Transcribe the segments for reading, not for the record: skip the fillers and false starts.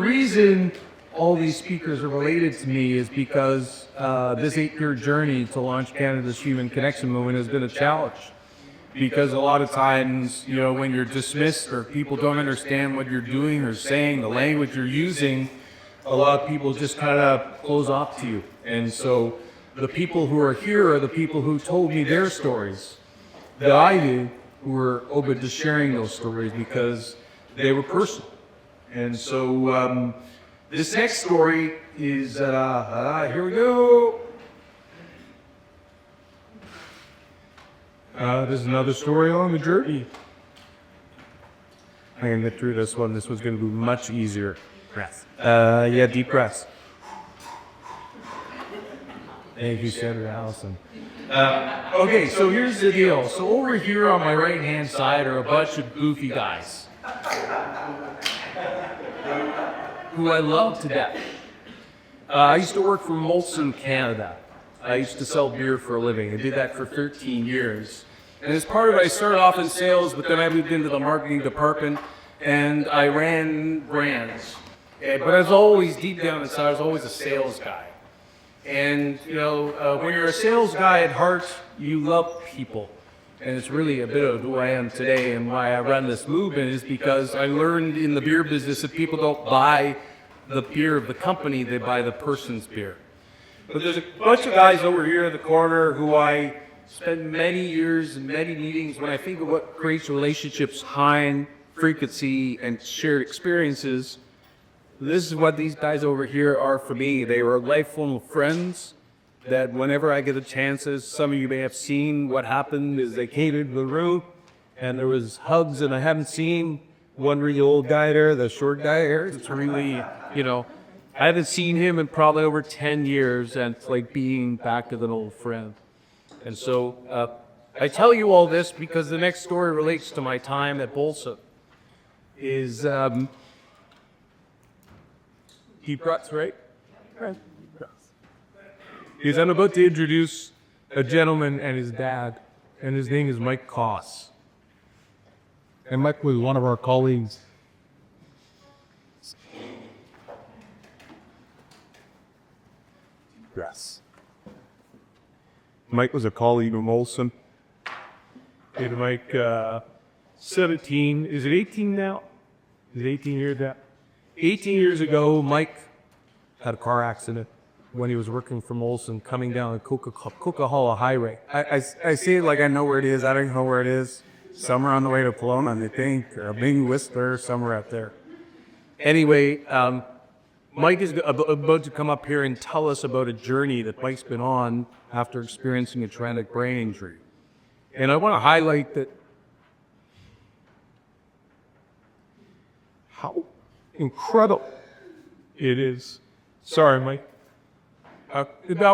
reason all these speakers are related to me is because this 8-year journey to launch Canada's Human Connection Movement has been a challenge. Because a lot of times, when you're dismissed or people don't understand what you're doing or saying, the language you're using, a lot of people just kind of close off to you. And so the people who are here are the people who told me their stories that I did, who were open to sharing those stories because they were personal. And so this next story is, here we go. There's another story on the journey. I'm going to get through this one. This one's going to be much easier. Breath. Yeah, deep breaths. Thank you, Senator Allison. Okay, so here's the deal. So over here on my right-hand side are a bunch of goofy guys who I love to death. I used to work for Molson Canada. I used to sell beer for a living. I did that for 13 years. And as part of it, I started off in sales, but then I moved into the marketing department, and I ran brands. But I was always, deep down inside, I was always a sales guy. And, when you're a sales guy at heart, you love people. And it's really a bit of who I am today, and why I run this movement is because I learned in the beer business that people don't buy the beer of the company, they buy the person's beer. But there's a bunch of guys over here in the corner who I spent many years and many meetings. When I think of what creates relationships, high frequency, and shared experiences, this is what these guys over here are for me. They were lifelong friends that whenever I get the chances, some of you may have seen what happened is they came into the room and there was hugs, and I haven't seen one really old guy there, the short guy there. It's really, I haven't seen him in probably over 10 years, and it's like being back with an old friend. And so I tell you all this because the next story relates to my time at Bolsa. Is deep breaths, right? Because I'm about to introduce a gentleman and his dad, and his name is Mike Coss. And Mike was one of our colleagues. Yes. Mike was a colleague of Molson. And Mike, 17, is it 18 now? Is it 18 years now? 18 years ago, Mike had a car accident when he was working for Molson, coming down the Coca-Cola Highway. I say it like I know where it is. I don't know where it is. Somewhere on the way to Kelowna, I think, or a big Whistler, somewhere out there. Anyway, Mike is about to come up here and tell us about a journey that Mike's been on after experiencing a traumatic brain injury. And I want to highlight that how incredible it is. Sorry, Mike. How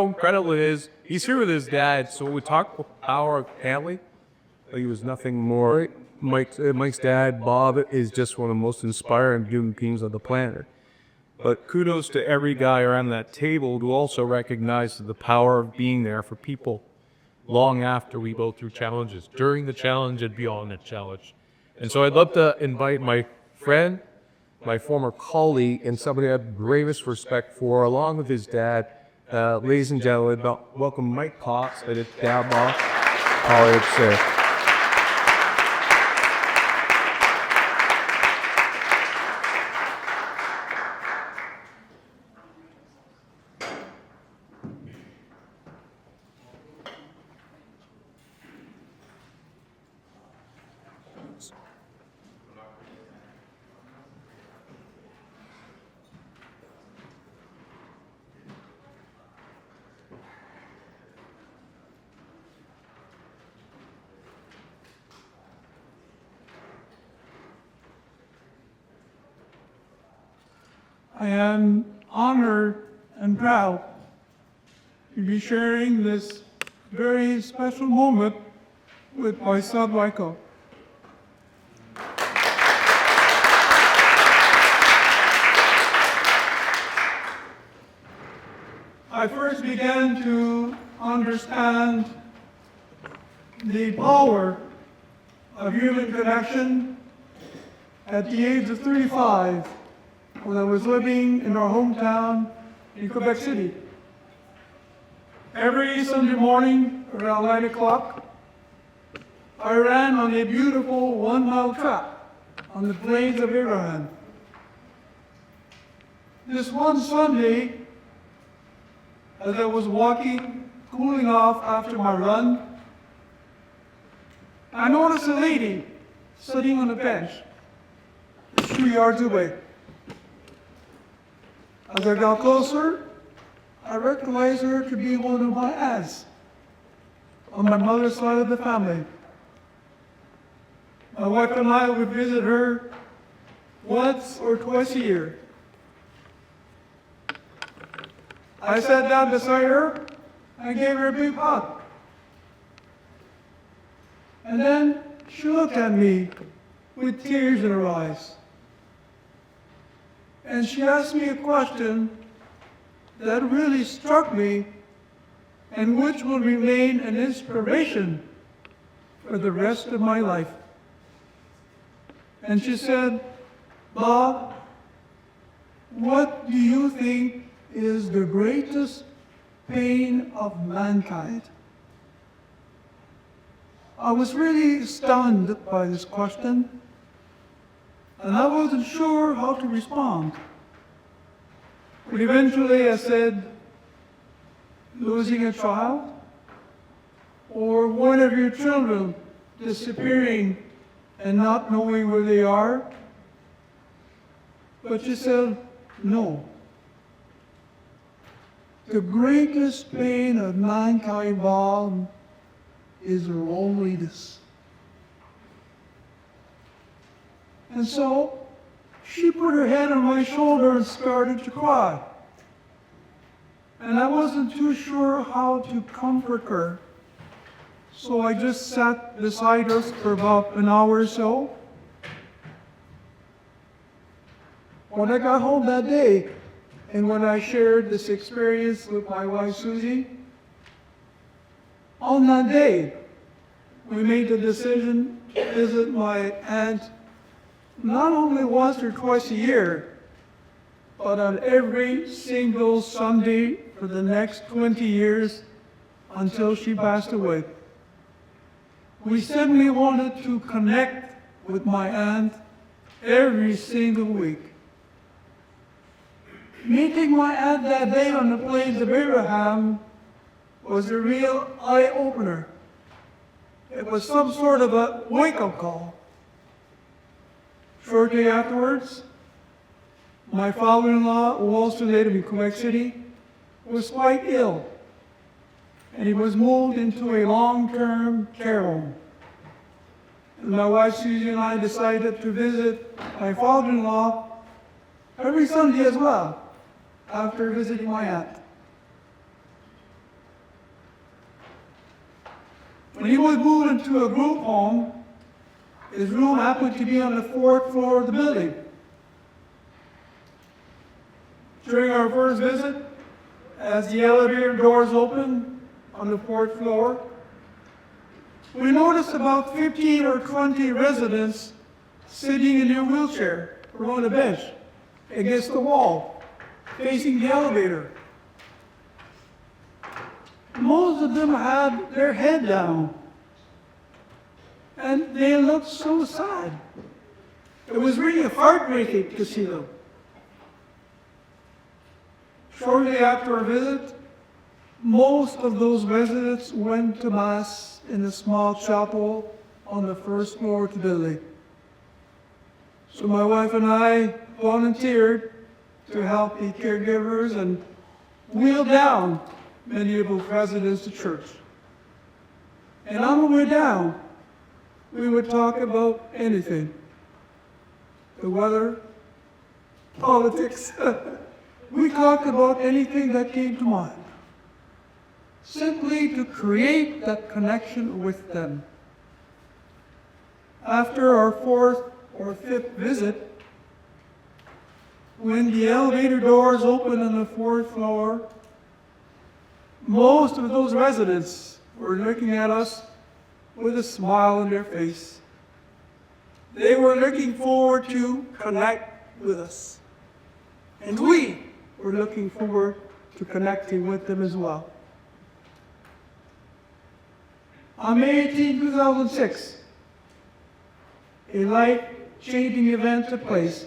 incredible it is. He's here with his dad, so we talk about power of family. He was nothing more. Mike's dad, Bob, is just one of the most inspiring human beings on the planet. But kudos to every guy around that table who also recognizes the power of being there for people long after we go through challenges, during the challenge and beyond the challenge. And so I'd love to invite my friend, my former colleague, and somebody I have the gravest respect for, along with his dad. Ladies and gentlemen, welcome Mike Coss and his dad, Bob. Colleagues. I am honored and proud to be sharing this very special moment with my son, Michael. I first began to understand the power of human connection at the age of 35 when I was living in our hometown in Quebec City. Every Sunday morning around 9 o'clock, I ran on a beautiful 1-mile track on the plains of Abraham. This one Sunday, as I was walking, cooling off after my run, I noticed a lady sitting on a bench a few yards away. As I got closer, I recognized her to be one of my aunts on my mother's side of the family. My wife and I would visit her once or twice a year. I sat down beside her and gave her a big hug. And then she looked at me with tears in her eyes. And she asked me a question that really struck me and which will remain an inspiration for the rest of my life. And she said, "Bob, what do you think is the greatest pain of mankind?" I was really stunned by this question, and I wasn't sure how to respond. But eventually I said, losing a child, or one of your children disappearing and not knowing where they are. But she said, no. The greatest pain of mankind, Bob, is loneliness. And so she put her head on my shoulder and started to cry. And I wasn't too sure how to comfort her. So I just sat beside her for about an hour or so. When I got home that day, and when I shared this experience with my wife Susie, on that day, we made the decision to visit my aunt not only once or twice a year, but on every single Sunday for the next 20 years until she passed away. We said we wanted to connect with my aunt every single week. Meeting my aunt that day on the plains of Abraham was a real eye-opener. It was some sort of a wake-up call. Shortly afterwards, my father-in-law, who also lived in Quebec City, was quite ill, and he was moved into a long-term care home. And my wife Susie and I decided to visit my father-in-law every Sunday as well, after visiting my aunt. When he was moved into a group home, his room happened to be on the 4th floor of the building. During our first visit, as the elevator doors opened on the 4th floor, we noticed about 15 or 20 residents sitting in their wheelchair or on a bench against the wall, facing the elevator. Most of them had their head down, and they looked so sad. It was really heartbreaking to see them. Shortly after our visit, most of those residents went to Mass in a small chapel on the 1st floor of the building. So my wife and I volunteered to help be caregivers and wheel down many of those residents to church. And on the way down, we would talk about anything. The weather, politics. We talked about anything that came to mind, simply to create that connection with them. After our 4th or 5th visit, when the elevator doors opened on the 4th floor, most of those residents were looking at us with a smile on their face. They were looking forward to connect with us. And we were looking forward to connecting with them as well. On May 18, 2006, a life-changing event took place.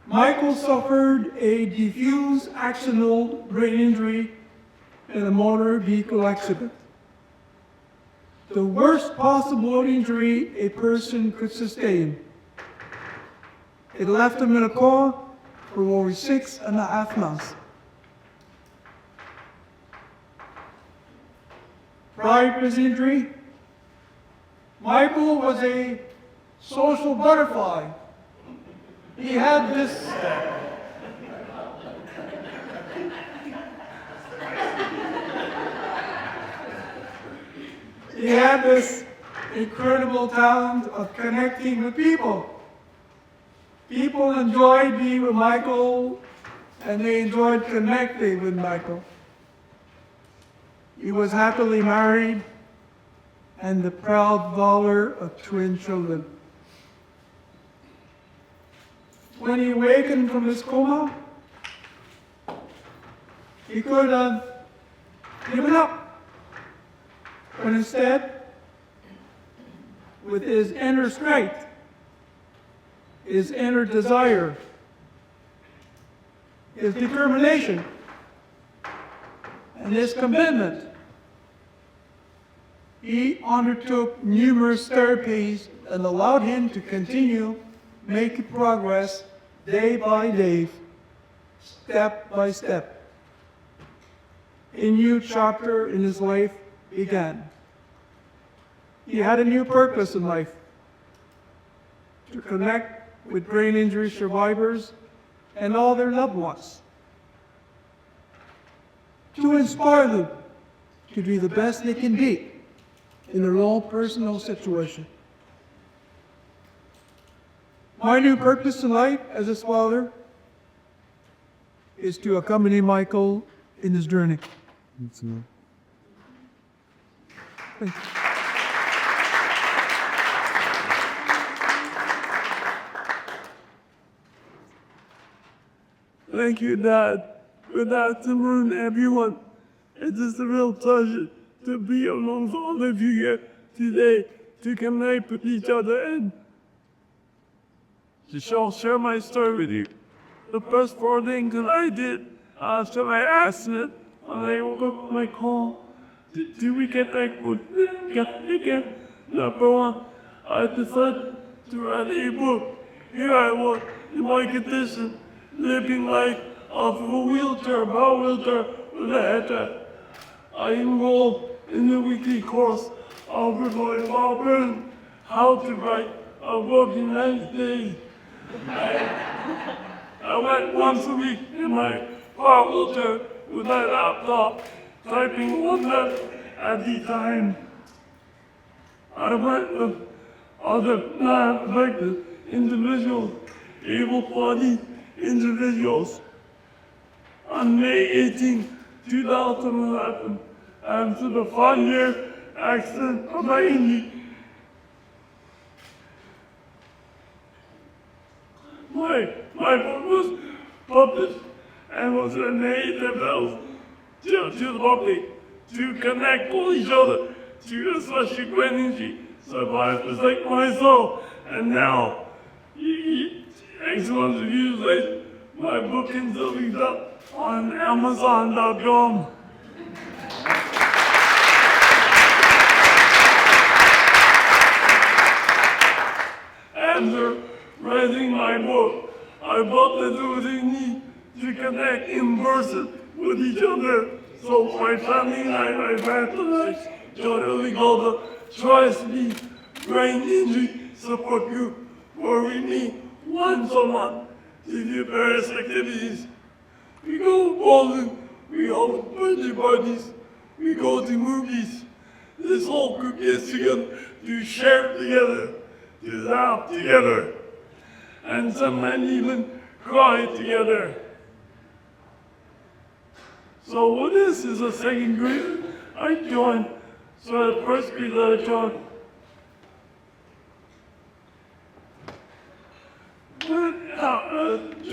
Michael suffered a diffuse accidental brain injury in a motor vehicle accident. The worst possible injury a person could sustain. It left him in a coma for over 6.5 months. Prior to his injury, Michael was a social butterfly. He had this incredible talent of connecting with people. People enjoyed being with Michael, and they enjoyed connecting with Michael. He was happily married and the proud father of twin children. When he awakened from his coma, he could have given up. But instead, with his inner strength, his inner desire, his determination, and his commitment, he undertook numerous therapies and allowed him to continue making progress day by day, step by step. A new chapter in his life began. He had a new purpose in life: to connect with brain injury survivors and all their loved ones, to inspire them to do the best they can be in their own personal situation. My new purpose in life as his father is to accompany Michael in his journey. Thank you. Thank you, Dad. Good afternoon, everyone. It is a real pleasure to be amongst all of you here today to connect with each other and to share my story with you. The first 4 things that I did after my accident, when I woke up with my call to reconnect with again. Number one, I decided to write a book. Here I was in my condition, living life off of a wheelchair, power wheelchair with a headset. I enrolled in the weekly course offered by unwavering, how to write a book in 90 days. I went once a week in my power wheelchair with my laptop, typing one letter at a time. I went with other non-affected individuals, able-bodied individuals. On May 18, 2011, after the 5-year accident of my knee, my book was published and was donated to the public to connect with each other, to especially brain injury survivors like myself. And now, excellent reviews later, my book can still be found on Amazon.com. After writing my book, I felt that there was a need to connect in person with each other. So my family and I baptized jointly called the Tri-City Brain Injury Support Group, where we meet once a month to do various activities. We go bowling, we hold birthday parties, we go to movies. This whole group gets together to share together, to laugh together, and some men even cry together. So this is a second group I joined. So the first group that I joined,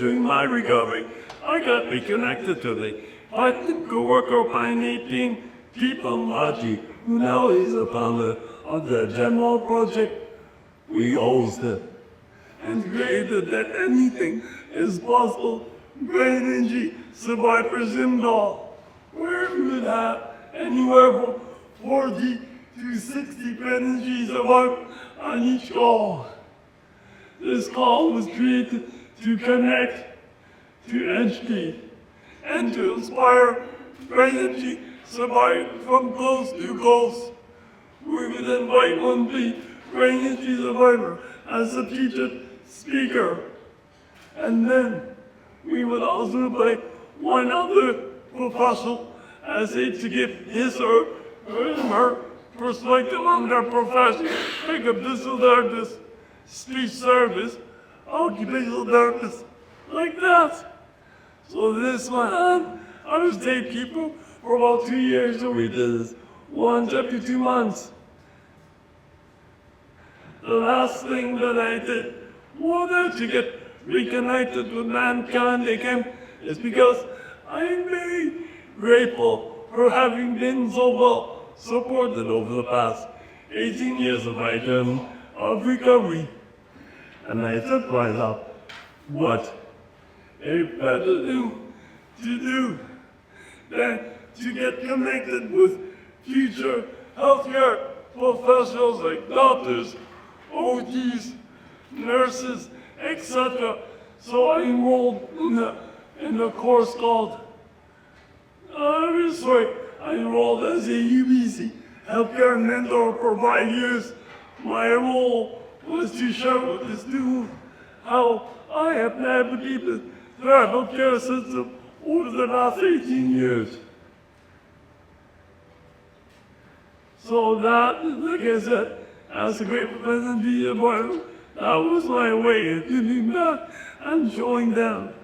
during my recovery, I got reconnected to the heightened co-worker pioneering people Marty, who now is a founder of the general project we hosted and created that anything is possible. Brain energy survivors indoor, where we would have anywhere from 40 to 60 brain energy survivors on each call. This call was created to connect, to educate, and to inspire brain energy survivors from coast to coast. We would invite one brain energy survivor as a featured speaker. And then we would also invite one other professional as a to give his or her perspective on their profession, like a physical therapist, speech therapist, occupational therapist, like that. So this one, I was gatekeeper for about 2 years, so we did this once every 2 months. The last thing that I did was to get reconnected with mankind again is because I am very grateful for having been so well supported over the past 18 years of my term of recovery. And I said to myself, what a better thing to do than to get connected with future healthcare professionals like doctors, OTs, nurses, etc. So I enrolled in a course called, I enrolled as a UBC healthcare mentor for 5 years. My role was to share with the students how I have navigated the healthcare system over the last 18 years. So that, like I said, as a great professor to be a part, that was my way of giving back and showing them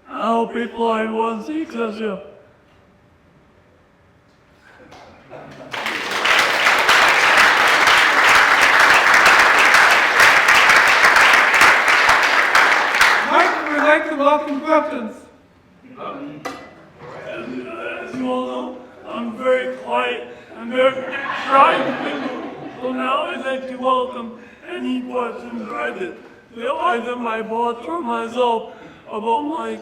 how people I was, etc. Mike, we'd like to welcome questions. As you all know, I'm very quiet and very shy. So now I'd like to welcome any questions either my boss or myself about my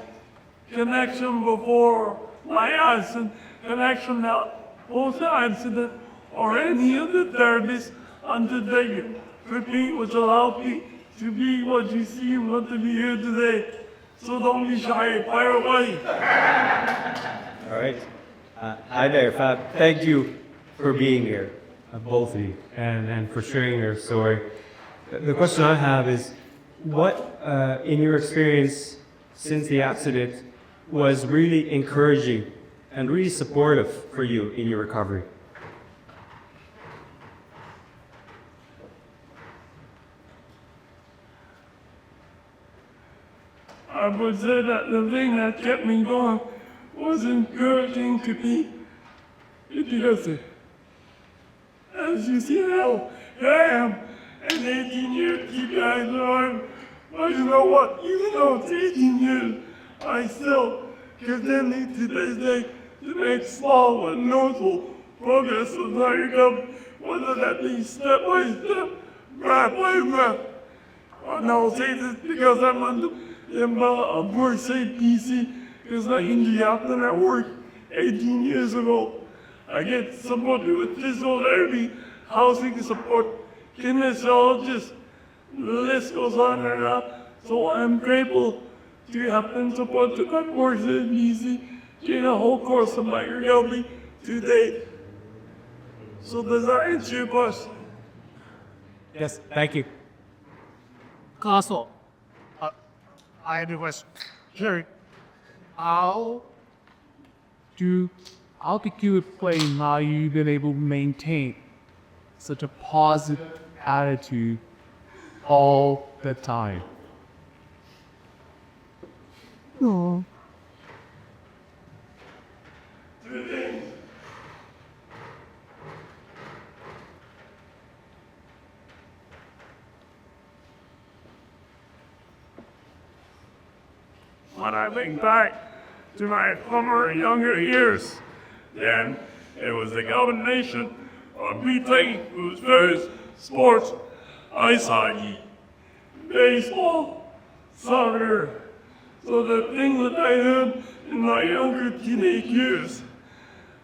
connection before my accident, connection now post-accident, or any of the therapies undertaken for me, which allowed me to be what you see and what to be here today. So don't be shy, fire away. All right. Hi there, Fab. Thank you for being here, both of you, and for sharing your story. The question I have is, what, in your experience since the accident, was really encouraging and really supportive for you in your recovery? I would say that the thing that kept me going was encouraging to be because as you see now, here I am, an 18-year TBI survivor. But you know what? Even though it's 18 years, I still continue to this day to make small but noticeable progress with my recovery, whether that be step by step, breath by breath. And I'll say this because I'm under the umbrella of work safe PC, because my injury happened at work 18 years ago. I get supported with physical therapy, housing support, kinesiologist, the list goes on and on. So I'm grateful to have been supported by work safe PC during the whole course of my recovery to date. So does that answer your question? Yes, thank you. Castle. I have a question. Sure. How did you explain how you've been able to maintain such a positive attitude all the time? No. when I think back to my former younger years. Then it was a combination of me playing those various sports, ice hockey, baseball, soccer. So the things that I did in my younger teenage years,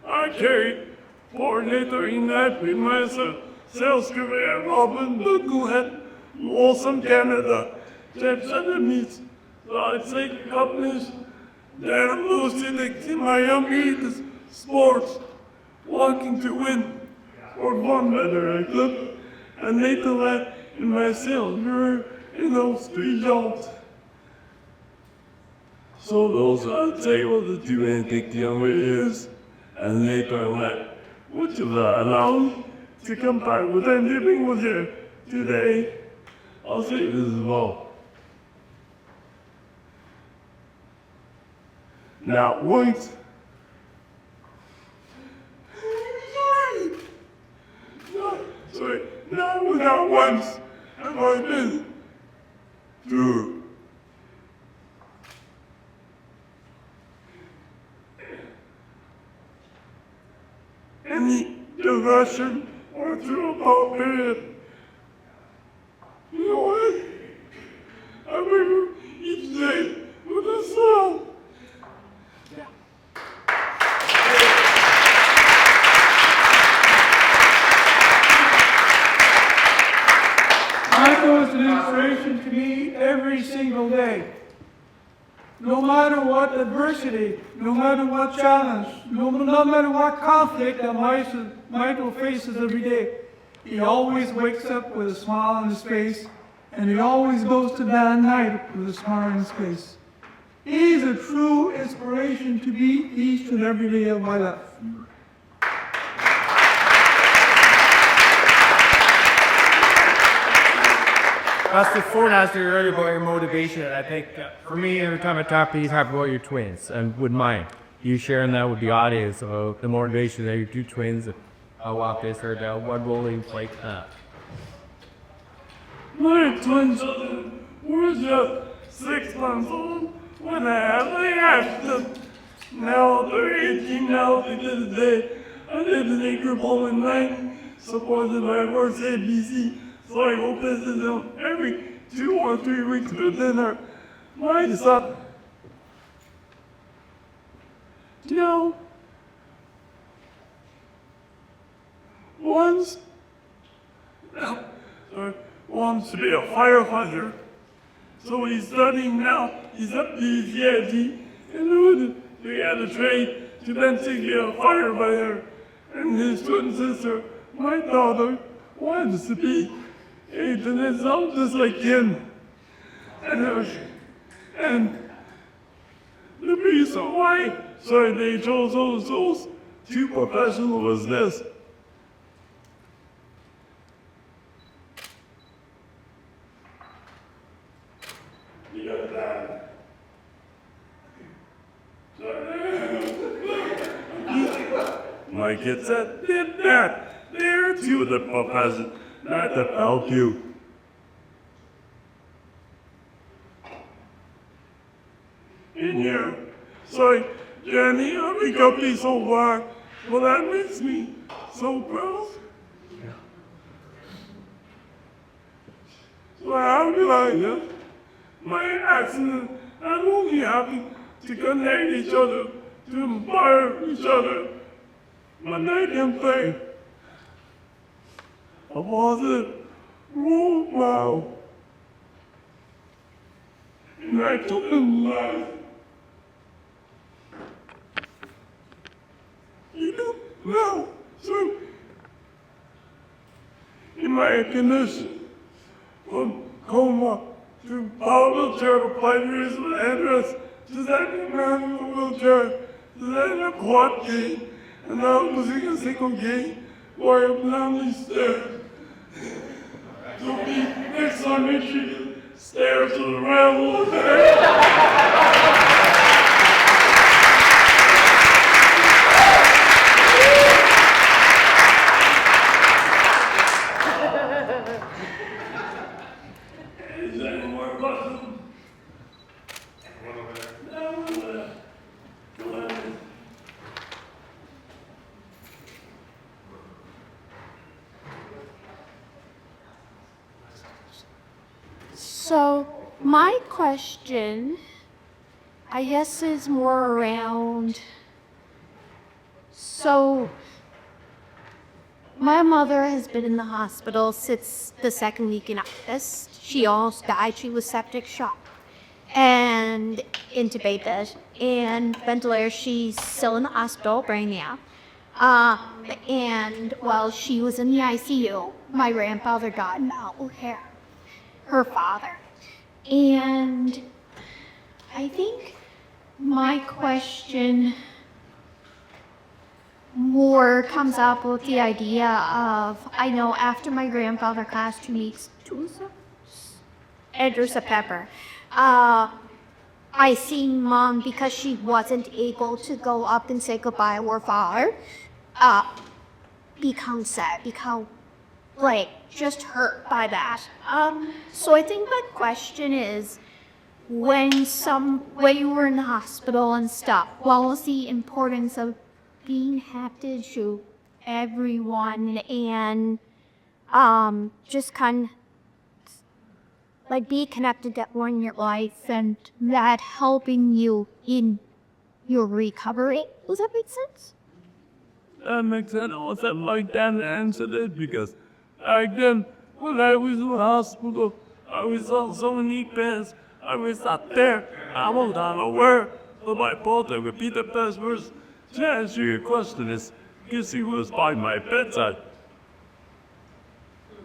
I carried coordinator in that with myself, sales career, Robin, the Guhet, Awesome Canada, James at the meets. So I'd say companies that are most in my young years, sports, walking to win, or one better, I club, and later that in my sales career in those 3 jobs. So those are the able to do anything the younger years, and later that, would you allow me to compare with them living with you today? I'll say this as well. Now once, not once have I been through any diversion or through a pop period. You know what? I remember each day with a song. Michael is an inspiration to me every single day. No matter what adversity, no matter what challenge, no matter what conflict that Michael faces every day, he always wakes up with a smile on his face, and he always goes to bed at night with a smile on his face. He is a true inspiration to me each and every day of my life. Pastor Ford asked you earlier about your motivation, and I think for me, every time I talk to you, talk about your twins, and would mind you sharing that with the audience about the motivation that your 2 twins, how walk this or that, what role they play. My twin children were just 6 months old when I had the accident. Now they're 18 now to this day. I live in Acre Bowling Lane, supported by Works ABC. So I go visit them every 2 or 3 weeks for dinner. My son, wants to be a firefighter. So he's studying now. He's up to his CIT and he had a trade to then to be a firefighter. And his twin sister, my daughter, wants to be Ethan is all just like him. And the reason why, they chose those 2 professionals was this. My kids said, did that. They're 2 of the professionals, not to help you. In here. Sorry, Jenny, I make up me so far. Well, that makes me so proud. So how did I know? My accident not only happened to connect each other, to inspire each other, but I can play a positive role model. And I took them life. No, so in my condition from coma to power wheelchair to 5 years of address to that man in a wheelchair to that a quad gate and now I'm using a single gate where I'm lonely stairs. To be next time make sure you stairs to the railroad there. Is there any more questions? So, my question, I guess, is more around. So, my mother has been in the hospital since the second week in August. She almost died. She was septic shock and intubated and ventilator. She's still in the hospital right now. And while she was in the ICU, my grandfather got out her father. And I think my question more comes up with the idea of, I know after my grandfather passed 2 weeks, Andrew September, I seen mom, because she wasn't able to go up and say goodbye to her father, become sad, become just hurt by that. So I think my question is, when you were in the hospital and stuff, what was the importance of being happy to everyone and just kind of be connected to everyone in your life and that helping you in your recovery? Does that make sense? That makes sense. I was like that to answer it because again, when I was in the hospital, I was on so many beds. I was up there. I was not aware of my father would be the best person to answer your question is because he was by my bedside.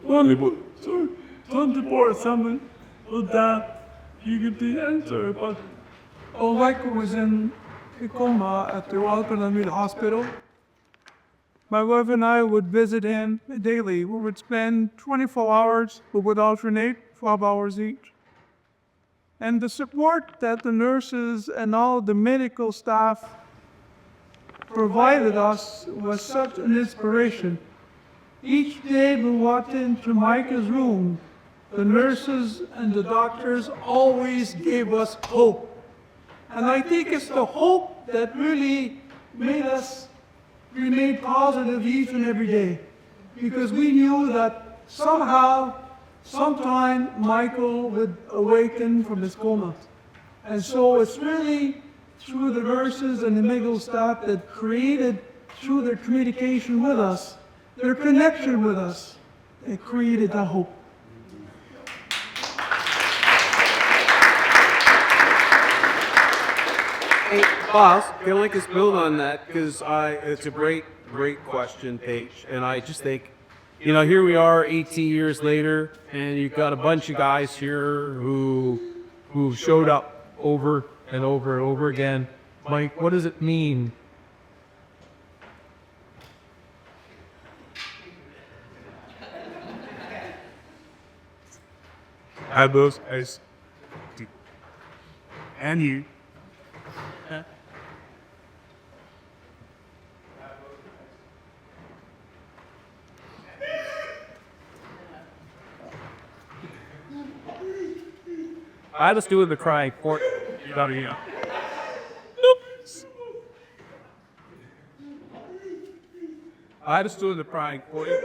24/7 with that you get the answer, but Oh, Michael was in a coma at the Royal Columbian Hospital. My wife and I would visit him daily. We would spend 24 hours, we would alternate 12 hours each. And the support that the nurses and all the medical staff provided us was such an inspiration. Each day we walked into Micah's room, the nurses and the doctors always gave us hope. And I think it's the hope that really made us remain positive each and every day. Because we knew that somehow, sometime, Michael would awaken from his coma. And so it's really through the nurses and the medical staff that created, through their communication with us, their connection with us, they created that hope. Hey, boss, can I just build on that? Because it's a great question, Paige. And I just think, here we are 18 years later, and you've got a bunch of guys here who showed up over and over and over again. Mike, what does it mean? have those as and you. I just do the crying for you. I just do the crying for you.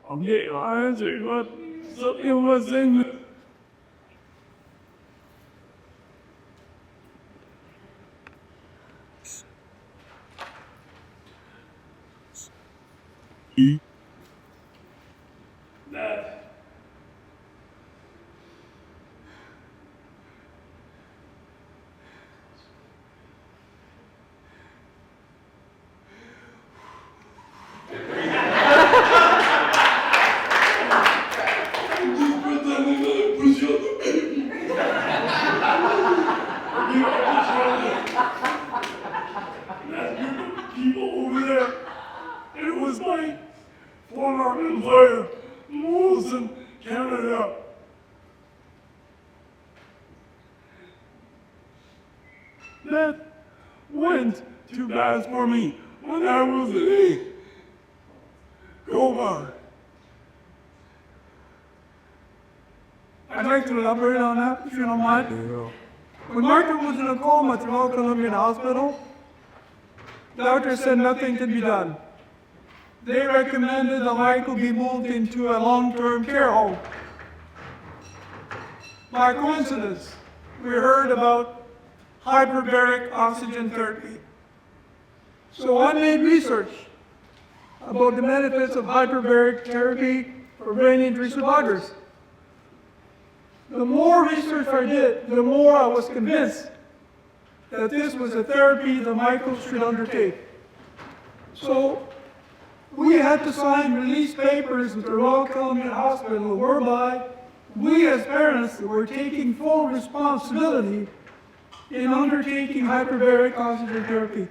Okay, I answered what something was in. That people over there. It was my former employer, Molson, Canada. That went too fast for me when I was in a coma. I'd like to elaborate on that, if you don't mind. When Michael was in a coma at the Royal Columbian Hospital, Doctors said nothing could be done. They recommended that Michael be moved into a long-term care home. By coincidence, we heard about hyperbaric oxygen therapy. So I made research about the benefits of hyperbaric therapy for brain injury survivors. The more research I did, the more I was convinced that this was a therapy that Michael should undertake. So we had to sign release papers with the Royal Columbian Hospital whereby we as parents were taking full responsibility in undertaking hyperbaric oxygen therapy.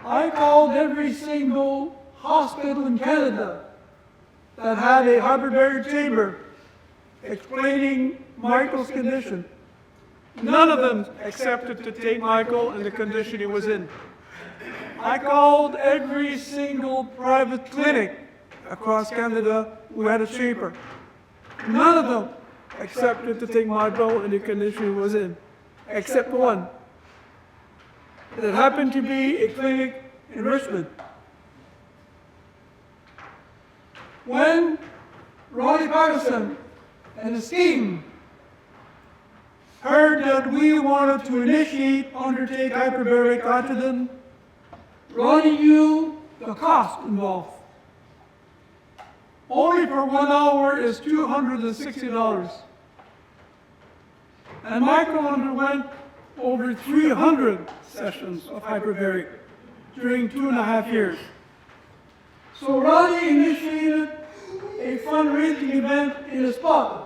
I called every single hospital in Canada that had a hyperbaric chamber explaining Michael's condition. None of them accepted to take Michael in the condition he was in. I called every single private clinic across Canada who had a chamber. None of them accepted to take Michael in the condition he was in, except one. It happened to be a clinic in Richmond. When Ronnie Patterson and his team heard that we wanted to undertake hyperbaric oxygen, Ronnie knew the cost involved. Only for 1 hour is $260. And Michael underwent over 300 sessions of hyperbaric during 2.5 years. So Ronnie initiated a fundraising event in his pocket.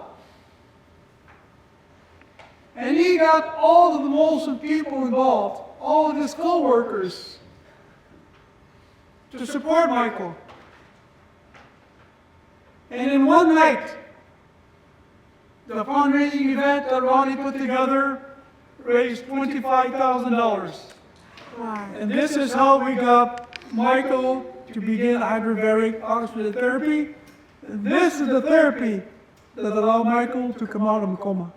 And he got all of the Molson people involved, all of his co-workers, to support Michael. And in one night, the fundraising event that Ronnie put together raised $25,000. And this is how we got Michael to begin hyperbaric oxygen therapy. And this is the therapy that allowed Michael to come out of coma.